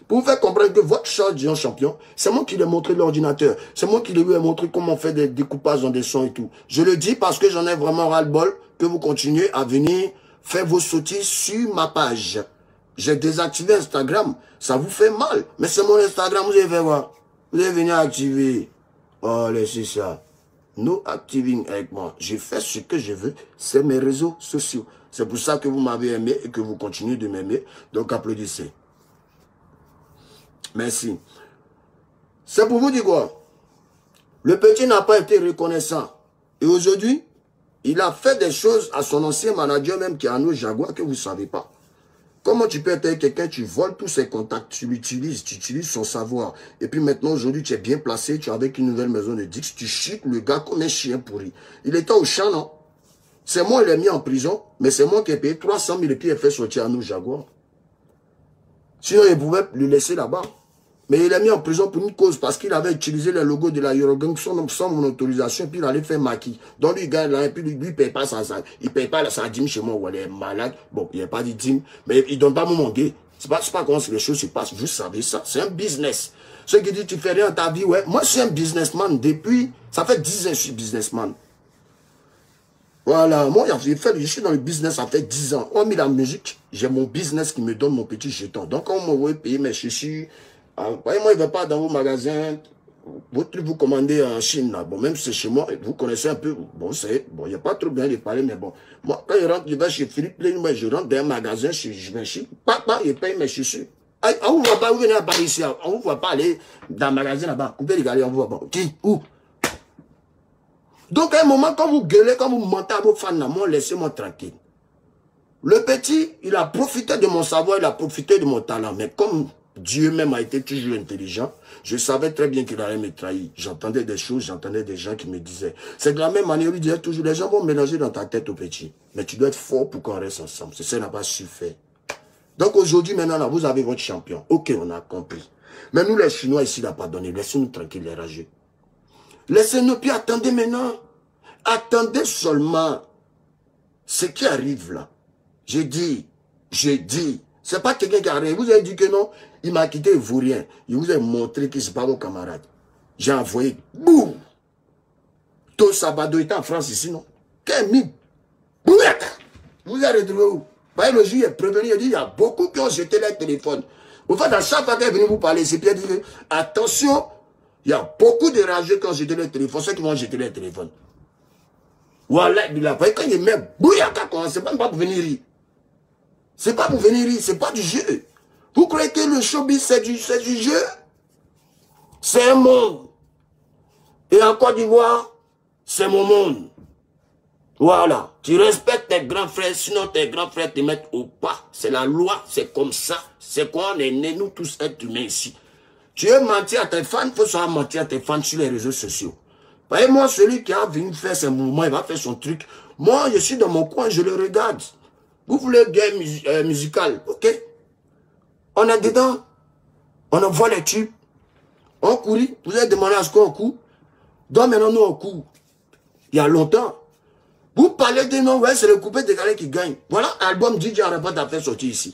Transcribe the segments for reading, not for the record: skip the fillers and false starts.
Pour vous faire comprendre que votre charge champion, c'est moi qui lui ai montré l'ordinateur. C'est moi qui lui ai montré comment on fait des découpages dans des sons et tout. Je le dis parce que j'en ai vraiment ras-le-bol que vous continuez à venir faire vos sottises sur ma page. J'ai désactivé Instagram. Ça vous fait mal. Mais c'est mon Instagram, vous allez faire quoi? Vous allez venir activer. Oh, laissez ça. No activing avec moi. Je fais ce que je veux. C'est mes réseaux sociaux. C'est pour ça que vous m'avez aimé et que vous continuez de m'aimer. Donc applaudissez. Merci. C'est pour vous dire quoi? Le petit n'a pas été reconnaissant. Et aujourd'hui, il a fait des choses à son ancien manager même qui est Arnaud Jaguar que vous ne savez pas. Comment tu peux être avec quelqu'un, tu voles tous ses contacts, tu l'utilises, tu utilises son savoir. Et puis maintenant, aujourd'hui, tu es bien placé, tu es avec une nouvelle maison de Dix, tu chites le gars comme un chien pourri. Il était au champ, non? C'est moi qui l'ai mis en prison, mais c'est moi qui ai payé 300 000 et puis il a fait sortir Arnaud Jaguar. Sinon, il pouvait le laisser là-bas. Mais il est mis en prison pour une cause, parce qu'il avait utilisé le logo de la Eurogang sans mon autorisation, puis il allait faire maquis. Donc lui, il gagne là, et puis lui, il ne paye pas il paye pas sa dîme chez moi, où elle est malade. Bon, il n'y a pas de dîme, mais il ne donne pas mon gay. C'est pas comment les choses se passent, vous savez ça, c'est un business. Ceux qui disent, tu fais rien dans ta vie, ouais, moi je suis un businessman depuis, ça fait 10 ans que je suis businessman. Voilà, moi je suis dans le business, ça fait 10 ans. On a mis la musique, j'ai mon business qui me donne mon petit jeton. Donc on m'a payé mes chichis. Moi, il ne va pas dans vos magasins, vous commandez en Chine, là. Bon, même si c'est chez moi, vous connaissez un peu, bon, il n'y a pas trop bien de parler, mais bon, moi, quand je vais chez Philippe Lane, moi, je rentre dans un magasin, je vais chez, papa, il paye mes chaussures. On ne voit pas, vous venez à Paris ici, on ne voit pas aller dans le magasin là-bas, coupez les galets, on ne voit pas. Qui? Où? Donc, à un moment, quand vous gueulez, quand vous mentez à vos fans, moi, laissez-moi tranquille. Le petit, il a profité de mon savoir, il a profité de mon talent, mais comme Dieu même a été toujours intelligent. Je savais très bien qu'il allait me trahir. J'entendais des choses, j'entendais des gens qui me disaient. C'est de la même manière, il disait toujours, les gens vont mélanger dans ta tête au petit. Mais tu dois être fort pour qu'on reste ensemble. C'est ça qu'il n'a pas su faire. Donc aujourd'hui, maintenant, là, vous avez votre champion. Ok, on a compris. Mais nous, les Chinois ici, là, pardonnez, laissez-nous tranquilles, les rageux. Laissez-nous, puis attendez maintenant. Attendez seulement ce qui arrive là. J'ai dit. C'est pas quelqu'un qui a rien. Vous avez dit que non, il m'a quitté, il ne vaut rien. Il vous a montré que ce n'est pas vos camarades. J'ai envoyé, boum! Tout Sabado était en France ici, non? Qu'est-ce vous avez retrouvé où? Bah, le juge est prévenu, il dit, il y a beaucoup qui ont jeté leur téléphone. En fait, à chaque fois qu'elle est venue vous parler, c'est Pierre dit, attention, il y a beaucoup de rageux qui ont jeté leur téléphone, ceux qui vont jeter leur téléphone. Voilà, quand il met bouyaka, c'est même pas pour venir rire. C'est pas pour venir rire, c'est pas du jeu. Vous croyez que le showbiz, c'est du jeu? C'est un monde. Et en Côte d'Ivoire, c'est mon monde. Voilà. Tu respectes tes grands frères, sinon tes grands frères te mettent au pas. C'est la loi, c'est comme ça. C'est quoi on est nés, nous tous êtres humains ici. Tu veux mentir à tes fans, il faut savoir mentir à tes fans sur les réseaux sociaux. Voyez-moi, celui qui a venu faire ses mouvements, il va faire son truc. Moi, je suis dans mon coin, je le regarde. Vous voulez guerre musicale, ok? On est dedans. On envoie les tubes. On courit. Vous avez demandé à ce qu'on court. Donc maintenant, nous, on court. Il y a longtemps. Vous parlez de non, ouais, c'est le coupé décalé qui gagne. Voilà, album DJ Arafat a fait sortir ici.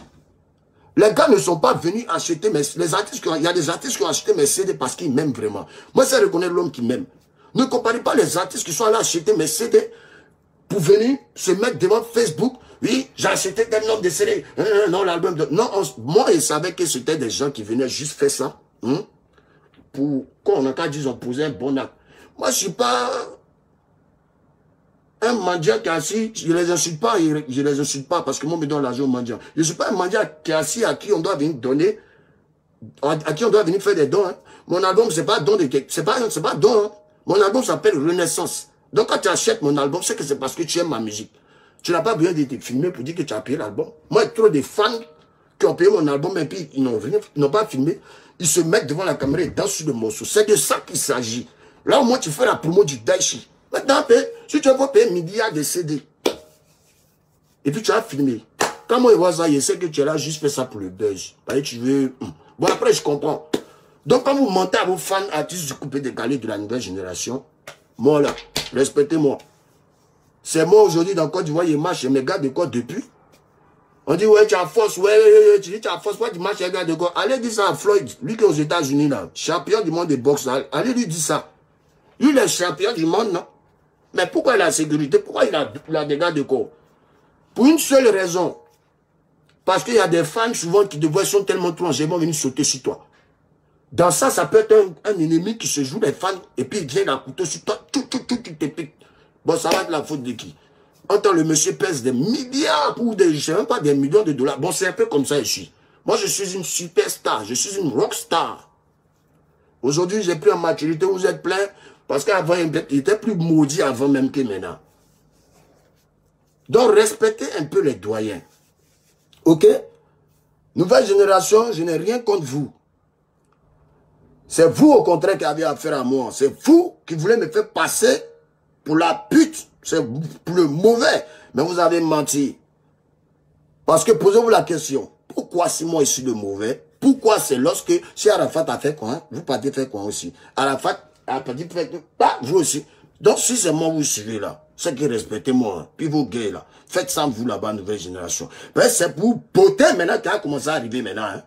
Les gars ne sont pas venus acheter les artistes. Il y a des artistes qui ont acheté mes CD parce qu'ils m'aiment vraiment. Moi, c'est reconnaître l'homme qui m'aime. Ne comparez pas les artistes qui sont allés acheter mes CD pour venir se mettre devant Facebook. Oui, j'ai acheté tel nombre de CD. Non, l'album de... Non, moi, je savais que c'était des gens qui venaient juste faire ça. Pour qu'on a qu'à dire, ils ont posé un bon acte. Moi, je ne suis pas un mendiant qui est assis. Je ne les insulte pas. Je les insulte pas parce que moi, je me donne l'argent aux mendiants. Je ne suis pas un mendiant qui est assis à qui on doit venir donner, à qui on doit venir faire des dons. Hein. Mon album, ce n'est pas don de... C'est pas don. Hein. Mon album s'appelle Renaissance. Donc, quand tu achètes mon album, c'est que c'est parce que tu aimes ma musique. Tu n'as pas besoin de te filmer pour dire que tu as payé l'album. Moi, il y a trop de fans qui ont payé mon album et puis ils n'ont pas filmé. Ils se mettent devant la caméra et dansent sur le morceau. C'est de ça qu'il s'agit. Là, au moins, tu fais la promo du Daichi. Maintenant, si tu veux payer milliards de CD, et puis tu as filmé. Quand moi, je vois ça, je sais que tu es là juste fait ça pour le buzz. Parce que tu veux... Bon, après, je comprends. Donc, quand vous mentez à vos fans artistes du coupé décalé de la nouvelle génération, moi, là, respectez-moi. C'est moi aujourd'hui dans Côte d'Ivoire, je marche, mes gars de quoi depuis? On dit, ouais, tu as force, ouais, tu dis, tu as force, ouais, tu marches avec un gars de corps. Allez dire ça à Floyd, lui qui est aux États-Unis, là, champion du monde de boxe, là. Allez lui dire ça. Lui, il est champion du monde, non? Mais pourquoi il a la sécurité? Pourquoi il a des gars de corps? Pour une seule raison. Parce qu'il y a des fans, souvent, qui sont tellement trop en vont venir sauter sur toi. Dans ça, ça peut être un ennemi qui se joue des fans, et puis il vient d'un couteau sur toi, tu te piques. Bon, ça va être la faute de qui? Entends, le monsieur pèse des milliards ou des, je sais même pas, des millions de dollars. Bon, c'est un peu comme ça ici. Moi, je suis une superstar, je suis une rockstar. Aujourd'hui, j'ai pris en maturité, vous êtes plein, parce qu'avant, il était plus maudit avant même que maintenant. Donc, respectez un peu les doyens. Ok? Nouvelle génération, je n'ai rien contre vous. C'est vous, au contraire, qui avez affaire à moi. C'est vous qui voulez me faire passer pour la pute. C'est pour le mauvais. Mais vous avez menti. Parce que posez-vous la question. Pourquoi si moi je suis le mauvais? Pourquoi c'est lorsque, si Arafat a fait quoi, hein, vous partez faire quoi aussi? Arafat a parti faire quoi? Vous aussi. Donc si c'est moi vous suivez là, c'est que respectez-moi. Hein. Puis vos gays là, faites ça vous là-bas, nouvelle génération. Mais c'est pour poter maintenant qui a commencé à arriver maintenant. Hein.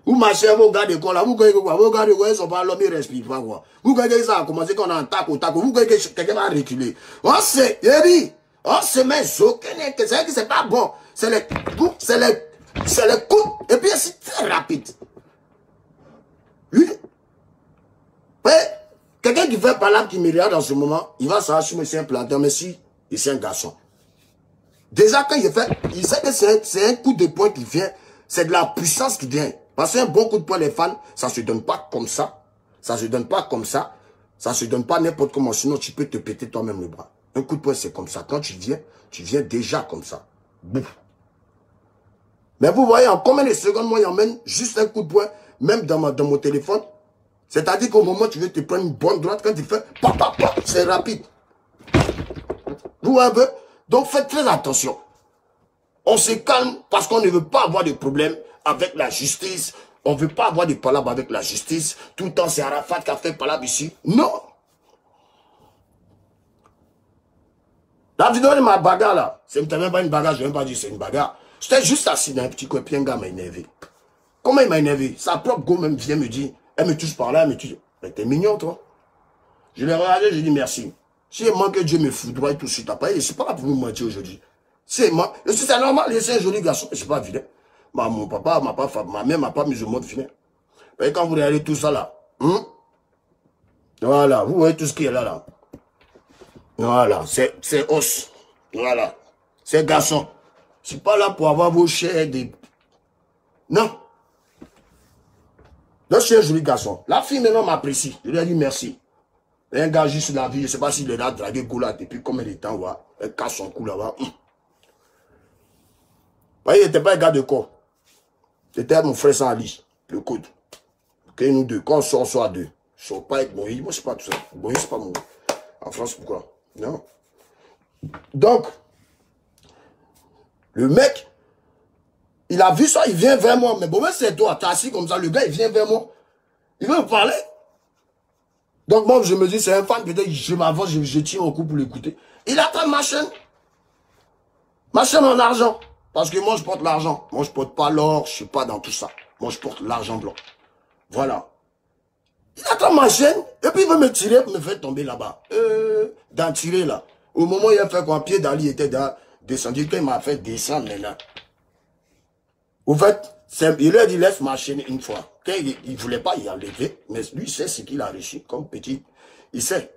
Vous marchez vos gars de quoi là, vous voyez quoi? Vos gars de quoi, ils sont pas l'homme, ils respirent pas quoi. Vous voyez que ça a commencé qu'on a un tac au tac, vous voyez que quelqu'un va reculer. On sait, on se met aucun, c'est pas bon. C'est les coups, c'est les coups, et puis c'est très rapide. Oui. Ouais. Quelqu'un qui fait par là, qui me regarde dans ce moment, il va savoir si c'est un planteur, mais si, c'est un garçon. Déjà, quand il fait, il sait que c'est un coup de poing qui vient, c'est de la puissance qui vient. Parce qu'un bon coup de poing, les fans, ça se donne pas comme ça. Ça se donne pas comme ça. Ça se donne pas n'importe comment, sinon tu peux te péter toi-même le bras. Un coup de poing, c'est comme ça. Quand tu viens déjà comme ça. Bouf. Mais vous voyez, en combien de secondes, moi, il emmène juste un coup de poing, même dans mon téléphone. C'est-à-dire qu'au moment où tu veux te prendre une bonne droite, quand tu fais, c'est rapide. Vous voyez un peu? Donc faites très attention. On se calme parce qu'on ne veut pas avoir de problème avec la justice. On ne veut pas avoir de palabres avec la justice. Tout le temps, c'est Arafat qui a fait palabre ici. Non. La vidéo de ma bagarre là, c'est même pas une bagarre, je ne vais même pas dire c'est une bagarre. J'étais juste assis dans un petit coin, puis un gars m'a énervé. Comment il m'a énervé? Sa propre go même vient me dire, elle me touche par là, elle me touche. Mais t'es mignon toi. Je l'ai regardé, je lui ai dit merci. Si il manque que Dieu me foudroie tout de suite après, je ne suis pas là pour vous mentir aujourd'hui. C'est normal, c'est un joli garçon, je ne suis pas vilain. Mon papa, ma mère m'a pas mis au monde vilain. Mais quand vous regardez tout ça là, voilà, vous voyez tout ce qui est là. Voilà, c'est os. Voilà, c'est garçon. Je ne suis pas là pour avoir vos chairs des... Non. Donc, je suis un joli garçon. La fille maintenant m'apprécie. Je lui ai dit merci. Un gars juste la vie, je ne sais pas s'il est là, dragué Goula depuis combien de temps, ouais. Elle casse son cou là-bas. Vous voyez, il n'était pas un gars de corps. C'était mon frère sans Ali, le coude. Ok, nous deux, quand on sort à deux. Je ne sors pas avec Moïse, moi je ne sais pas tout ça. Moïse, c'est pas mon... En France, pourquoi? Non. Donc, le mec, il a vu ça, il vient vers moi. Mais bon, c'est toi, t'es assis comme ça, le gars, il vient vers moi. Il veut me parler. Donc moi, je me dis, c'est un fan, peut-être je m'avance, je tire au cou pour l'écouter. Il attend ma chaîne. Ma chaîne en argent. Parce que moi, je porte l'argent. Moi, je porte pas l'or, je suis pas dans tout ça. Moi, je porte l'argent blanc. Voilà. Il attend ma chaîne, et puis il veut me tirer pour me faire tomber là-bas. D'en tirer là. Au moment où il a fait quoi, pied d'Ali était descendu, quand il m'a fait descendre maintenant. Au fait, il lui a dit, laisse ma chaîne une fois. Quand il ne voulait pas y enlever, mais lui, il sait ce qu'il a reçu comme petit. Il sait.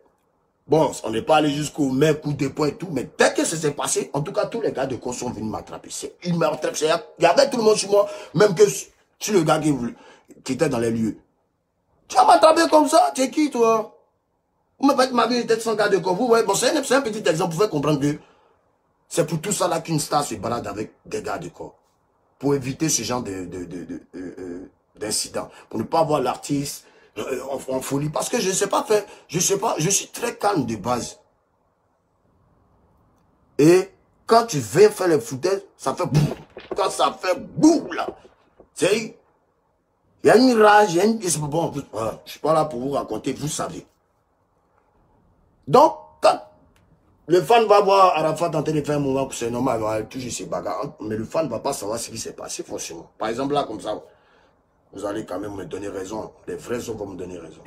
Bon, on n'est pas allé jusqu'au même coup de poing et tout, mais dès que ça s'est passé, en tout cas, tous les gars de cours sont venus m'attraper. Ils m'attrapent. Il y avait tout le monde sur moi, même que sur le gars qui était dans les lieux. Tu vas m'attraper comme ça? Tu es qui, toi? Vous me faites ma vie, peut-être sans gars de corps. Vous voyez, bon, c'est un petit exemple pour faire comprendre que c'est pour tout ça là qu'une star se balade avec des gars de corps. Pour éviter ce genre d'incident. Pour ne pas voir l'artiste en folie. Parce que je ne sais pas faire, je suis très calme de base. Et quand tu viens faire les foutaises, ça fait boum. Quand ça fait boum là, il y a une rage, il y a une... Bon, voilà, je ne suis pas là pour vous raconter, vous savez. Donc, Le fan va voir Arafat en train de faire un moment, c'est normal, il va toujours se bagarrer. Mais le fan ne va pas savoir ce qui s'est passé, forcément. Par exemple, là, comme ça, vous allez quand même me donner raison. Les vrais hommes vont me donner raison.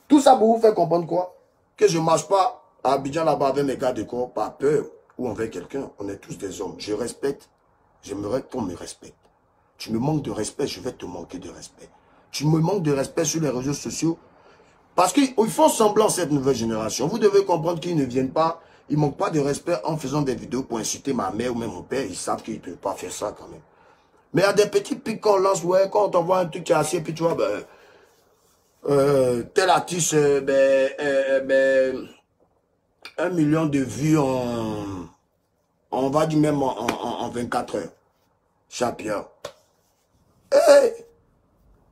Tout ça pour vous faire comprendre quoi? Que je ne marche pas à Abidjan là-bas avec mes gars de corps par peur ou envers quelqu'un. On est tous des hommes. Je respecte. J'aimerais qu'on me respecte. Tu me manques de respect, je vais te manquer de respect. Tu me manques de respect sur les réseaux sociaux. Parce qu'ils font semblant, cette nouvelle génération. Vous devez comprendre qu'ils ne viennent pas, ils ne manquent pas de respect en faisant des vidéos pour inciter ma mère ou même mon père. Ils savent qu'ils ne peuvent pas faire ça quand même. Mais il y a des petits pics qu'on lance, ouais, quand on voit un truc qui est assis, puis tu vois, tel artiste, 1 million de vues on va dire même en 24 heures. Champion.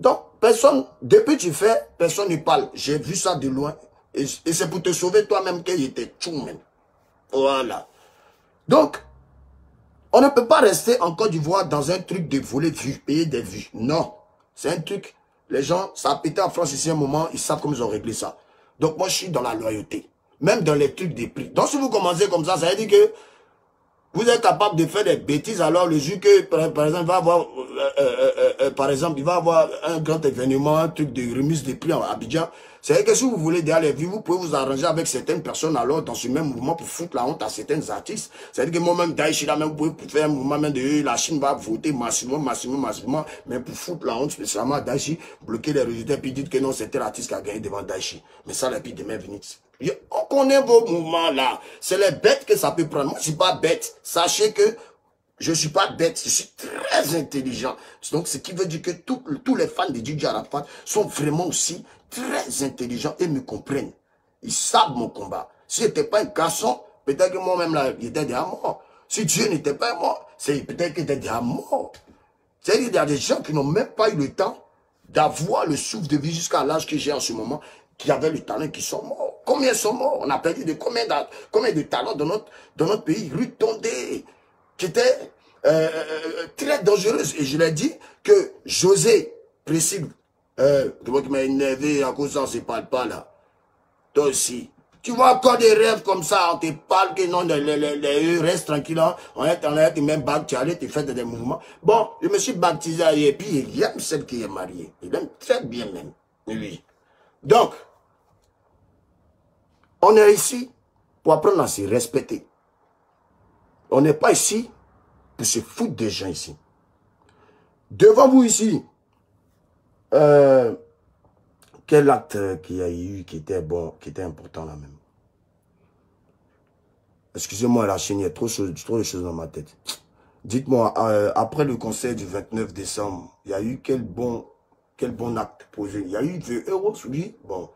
Donc, personne, depuis que tu fais, personne ne parle. J'ai vu ça de loin. Et c'est pour te sauver toi-même qu'il était tout même. Voilà. Donc, on ne peut pas rester en Côte d'Ivoire dans un truc de voler vues, payer des vues. Non. C'est un truc, les gens, ça a pété en France ici un moment, ils savent comment ils ont réglé ça. Donc, moi, je suis dans la loyauté. Même dans les trucs des prix. Donc, si vous commencez comme ça veut dire que vous êtes capable de faire des bêtises, alors le jour que, par exemple, il va avoir, il va avoir un grand événement, un truc de remise de prix à Abidjan. C'est-à-dire que si vous voulez derrière les vues, vous pouvez vous arranger avec certaines personnes alors dans ce même mouvement pour foutre la honte à certains artistes. C'est-à-dire que moi-même, Daïchi, là, même, vous pouvez faire un mouvement même de la Chine va voter massivement, mais pour foutre la honte, spécialement à Daïchi, bloquer les résultats, puis dites que non, c'était l'artiste qui a gagné devant Daïchi. Mais ça, là, puis demain, venez. On connaît vos mouvements là. C'est les bêtes que ça peut prendre. Moi, je ne suis pas bête. Sachez que je ne suis pas bête. Je suis très intelligent. Donc, ce qui veut dire que tous les fans de DJ Arafat sont vraiment aussi très intelligents et me comprennent. Ils savent mon combat. Si je n'étais pas un garçon, peut-être que moi-même là, il était déjà mort. Si Dieu n'était pas mort, c'est peut-être qu'il était déjà mort. C'est-à-dire qu'il y a des gens qui n'ont même pas eu le temps d'avoir le souffle de vie jusqu'à l'âge que j'ai en ce moment, qui avaient le talent, qui sont morts. Combien sont morts? On a perdu de combien de talents dans notre pays? Ruth Tondé, qui était très dangereuse. Et je l'ai dit que José, Priscille, tu vois qui m'a énervé à cause de ça, on ne se parle pas là. Toi aussi. Tu vois encore des rêves comme ça, on te parle que non, reste tranquille, hein. On est même baptisé, tu allais te faire des mouvements. Bon, je me suis baptisé et puis il aime celle qui est mariée. Il aime très bien même, lui. Donc, on est ici pour apprendre à se respecter. On n'est pas ici pour se foutre des gens ici. Devant vous ici, quel acte qu'il y a eu qui était bon, qui était important là même? Excusez-moi la chaîne, il y a trop de choses dans ma tête. Dites-moi, après le concert du 29 décembre, il y a eu quel bon acte posé? Il y a eu 2 euros, oui, bon.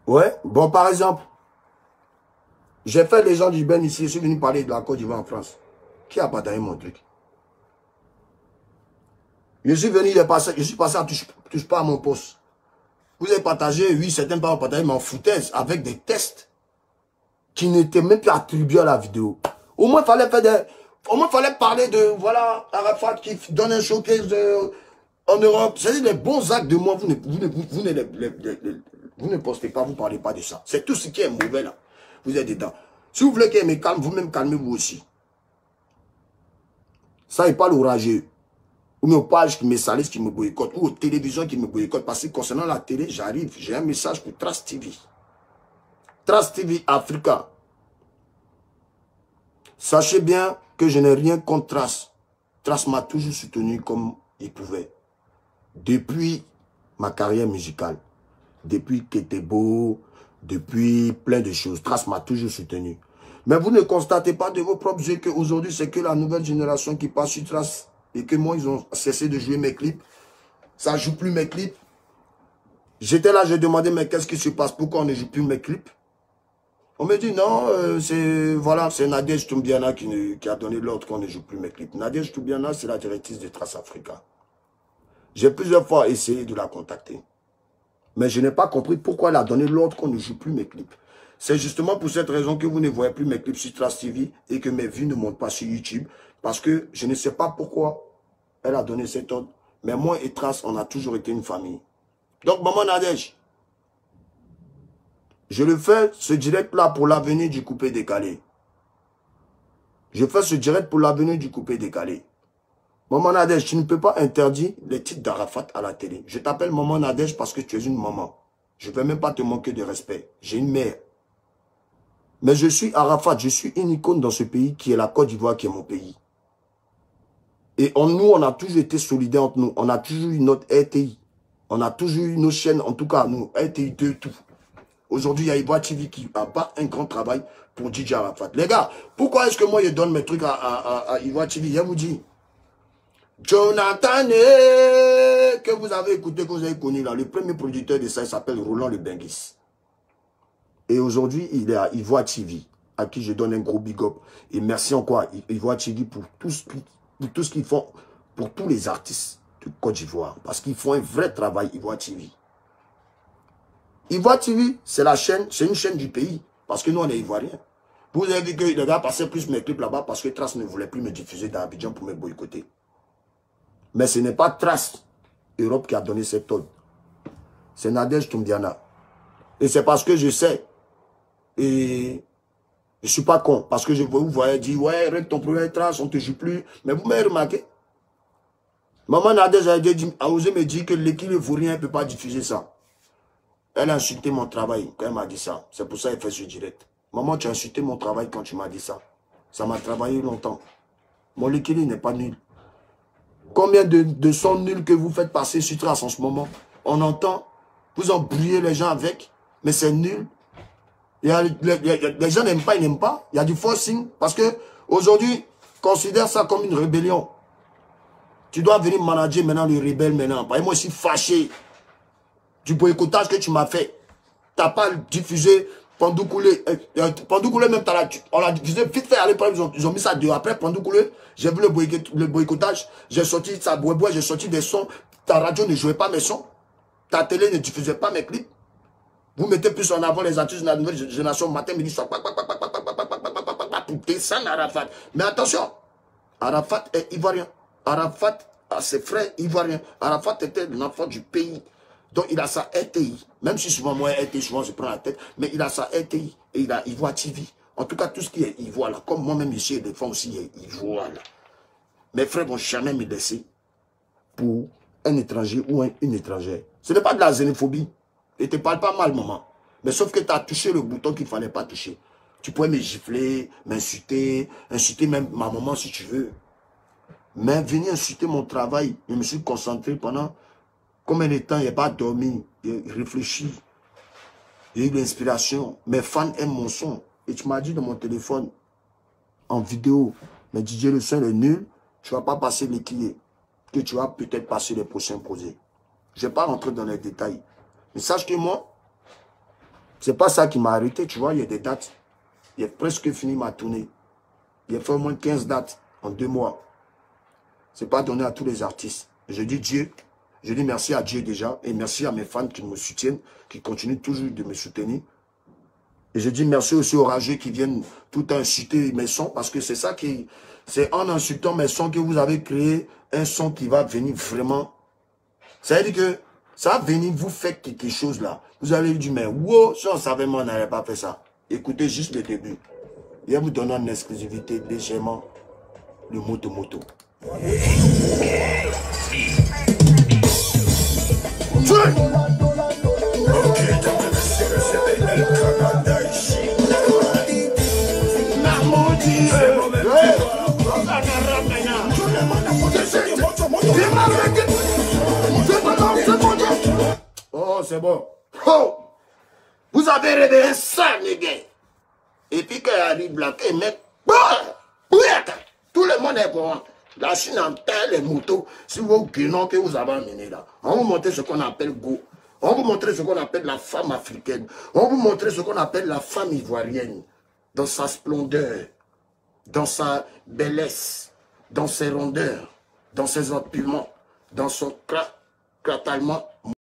Ouais, bon, par exemple, j'ai fait les gens du Ben ici, je suis venu parler de la Côte d'Ivoire en France. Qui a partagé mon truc? Je suis venu, je suis passé à touche pas à mon poste. Vous avez partagé, oui, certains pas partagé, mais en foutaise, avec des tests qui n'étaient même plus attribués à la vidéo. Au moins, il fallait parler de, voilà, Arafat qui donne un showcase en Europe. C'est-à-dire les bons actes de moi, vous ne postez pas, vous ne parlez pas de ça. C'est tout ce qui est mauvais là. Vous êtes dedans. Si vous voulez qu'elle me calme, vous-même calmez-vous aussi. Ça, il parle aux rageux. Ou aux pages qui me salissent, qui me boycottent, ou aux télévisions qui me boycottent. Parce que concernant la télé, j'arrive, j'ai un message pour Trace TV. Trace TV Africa. Sachez bien que je n'ai rien contre Trace. Trace m'a toujours soutenu comme il pouvait. Depuis ma carrière musicale. Depuis Ketebo, depuis plein de choses. Trace m'a toujours soutenu. Mais vous ne constatez pas de vos propres yeux qu'aujourd'hui, c'est que la nouvelle génération qui passe sur Trace et que moi, ils ont cessé de jouer mes clips. Ça ne joue plus mes clips. J'étais là, j'ai demandé, mais qu'est-ce qui se passe? Pourquoi on ne joue plus mes clips? On me dit, non, c'est Nadège Toumbiana qui a donné l'ordre qu'on ne joue plus mes clips. Nadège Toumbiana, c'est la directrice de Trace Africa. J'ai plusieurs fois essayé de la contacter. Mais je n'ai pas compris pourquoi elle a donné l'ordre qu'on ne joue plus mes clips. C'est justement pour cette raison que vous ne voyez plus mes clips sur Trace TV et que mes vues ne montent pas sur YouTube. Parce que je ne sais pas pourquoi elle a donné cet ordre. Mais moi et Trace, on a toujours été une famille. Donc, maman Nadège, Je le fais, ce direct-là, pour l'avenir du coupé décalé. Je fais ce direct pour l'avenir du coupé décalé. Maman Nadège, tu ne peux pas interdire les titres d'Arafat à la télé. Je t'appelle Maman Nadège parce que tu es une maman. Je ne vais même pas te manquer de respect. J'ai une mère. Mais je suis Arafat, je suis une icône dans ce pays qui est la Côte d'Ivoire, qui est mon pays. Et nous, on a toujours été solidaires entre nous. On a toujours eu notre RTI. On a toujours eu nos chaînes, en tout cas, nous, RTI 2, tout. Aujourd'hui, il y a Ivoire TV qui n'a pas un grand travail pour DJ Arafat. Les gars, pourquoi est-ce que moi, je donne mes trucs à Ivoire TV? Je vous dis, Jonathan, que vous avez écouté, que vous avez connu là, le premier producteur de ça, il s'appelle Roland Le Benguis. Et aujourd'hui, il est à Ivoire TV, à qui je donne un gros big up. Et merci encore à Ivoire TV pour tout ce qu'ils font, pour tous les artistes de Côte d'Ivoire. Parce qu'ils font un vrai travail, Ivoire TV. Ivoire TV, c'est la chaîne, c'est une chaîne du pays. Parce que nous, on est Ivoiriens. Vous avez vu que les gars passaient plus mes clips là-bas parce que Trace ne voulait plus me diffuser dans Abidjan pour me boycotter. Mais ce n'est pas Trace Europe qui a donné cet ordre. C'est Nadège Toumdiana. Et c'est parce que je sais. Et je ne suis pas con. Parce que je vous voyais dire, ouais, règle ton premier Trace, on ne te joue plus. Mais vous m'avez remarqué. Maman Nadège a osé me dire que l'équipe ivoirien ne peut pas diffuser ça. Elle a insulté mon travail quand elle m'a dit ça. C'est pour ça qu'elle fait ce direct. Maman, tu as insulté mon travail quand tu m'as dit ça. Ça m'a travaillé longtemps. Mon liquide n'est pas nul. Combien de sons nuls que vous faites passer sur Trace en ce moment? On entend, vous embrouillez les gens avec, mais c'est nul. Les gens n'aiment pas, ils n'aiment pas. Il y a du forcing. Parce que aujourd'hui, considère ça comme une rébellion. Tu dois venir manager maintenant les rebelles maintenant. Moi, je suis fâché du boycottage que tu m'as fait. Tu n'as pas diffusé Pandoukoulé. Pandoukoulé même, on l'a diffusé vite fait à l'époque. Ils ont mis ça dehors. Après Pandoukoulé, j'ai vu le boycottage. J'ai sorti ça, j'ai sorti des sons. Ta radio ne jouait pas mes sons. Ta télé ne diffusait pas mes clips. Vous mettez plus en avant les artistes de la nouvelle génération matin, midi, soir. Pour descendre Arafat. Mais attention, Arafat est ivoirien. Arafat a ses frères ivoiriens. Arafat était l'enfant du pays. Donc il a sa RTI. Même si souvent moi RTI, souvent je prends la tête. Mais il a sa RTI. Et il a Ivoire TV. En tout cas, tout ce qui est Ivoire là. Comme moi-même ici, des fois aussi, il est Ivoire là. Mes frères vont jamais me laisser pour un étranger ou une étrangère. Ce n'est pas de la xénophobie. Et ne te parle pas mal, maman. Mais sauf que tu as touché le bouton qu'il ne fallait pas toucher. Tu pourrais me gifler, m'insulter, insulter même ma maman si tu veux. Mais venir insulter mon travail, je me suis concentré pendant combien de temps, il n'a pas dormi, il réfléchit. J'ai eu l'inspiration. Mes fans aiment mon son. Et tu m'as dit dans mon téléphone, en vidéo, mais DJ le son est nul, tu ne vas pas passer les clés. Que tu vas peut-être passer les prochains posés. Je ne vais pas rentrer dans les détails. Mais sache que moi, c'est pas ça qui m'a arrêté. Tu vois, il y a des dates. Il a presque fini ma tournée. Il a fait au moins 15 dates en 2 mois. Ce n'est pas donné à tous les artistes. Je dis Dieu. Je dis merci à Dieu déjà. Et merci à mes fans qui me soutiennent, qui continuent toujours de me soutenir. Et je dis merci aussi aux rageux qui viennent tout insulter mes sons. Parce que c'est ça qui... C'est en insultant mes sons que vous avez créé un son qui va venir vraiment... Ça veut dire que ça va venir, vous faites quelque chose là. Vous allez dire, mais wow, si on savait, moi, on n'allait pas faire ça. Écoutez juste le début. Et vous donnant une exclusivité légèrement le moto-moto. Oh, c'est bon. Oh! Vous avez réveillé ça, les gars. Et puis quand il arrive là, il met... Tout le monde est bon. La Chine entend les motos. Si vous guénons que vous avez amené là, on vous montre ce qu'on appelle go. On vous montre ce qu'on appelle la femme africaine. On vous montre ce qu'on appelle la femme ivoirienne. Dans sa splendeur, dans sa bellesse, dans ses rondeurs, dans ses opulents, dans son cratalement.